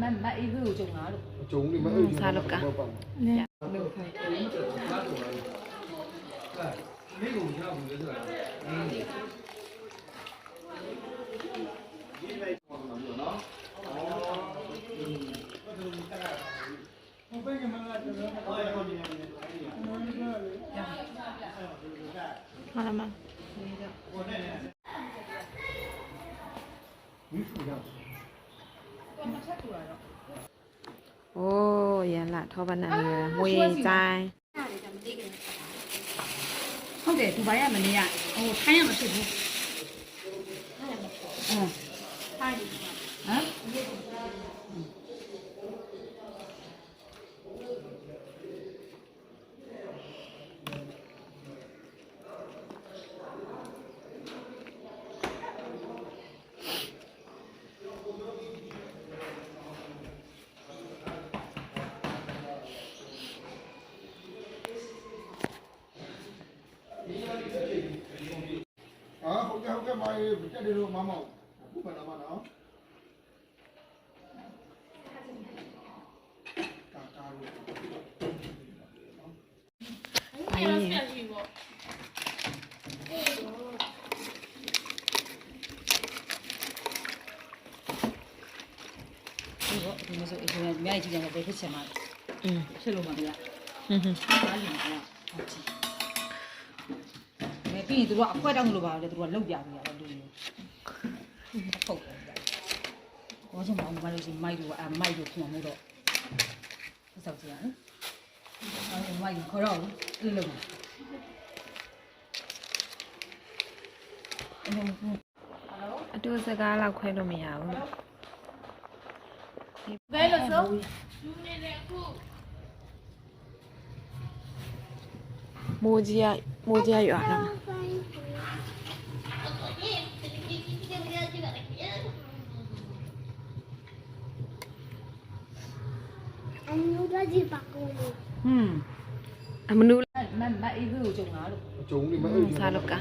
မအေးဘူးကြုံလားလို့ ကျုံနေမအေးဘူး စားလို့က နည်း လို့ခိုင်း လေးကိုရဘူးလေဆိုတာมาแล้วมั้งโอ้ยันละทอบันนันเลยมวยใจ ဟုတ်တယ်သူဘာရမနေရဟိုထိုင်းရမဖြစ်ဘူးထိုင်းဟမ်ဟုတ်ကဲ့မိုင်းတက်တယ်လို့မမောက်ခုမှတော့မနော်ကာလို့ ไอ้ဒီမဆိုအရင်အများကြီးကြည့်တယ်ပဲဖြစ်ချင်မှာဖြစ်လို့မရအားလုံးကဟုတ်ချင်maisပြီးရင်သူတို့အခွက်တောင်းလို့ပါလေသူတို့ကလောက်ပြပြီးရတယ်လူတွေဟုတ်တယ်ဘောချင်မအောင်မလို့ရှိမိုက်တို့မိုက်တို့ပြန်လို့တော့စောက်ကြရတယ်အဲ့မိုက်ခေါ်တော့အဲ့လို အတူစကားလောက်ခွဲလို့မရဘူး ဘယ်လိုဆို မိုးကြီးရရွာတော့ အမနူး မအေးဘူးကြုံလားလို့ ကျုံနေမအေးဘူး စားလို့က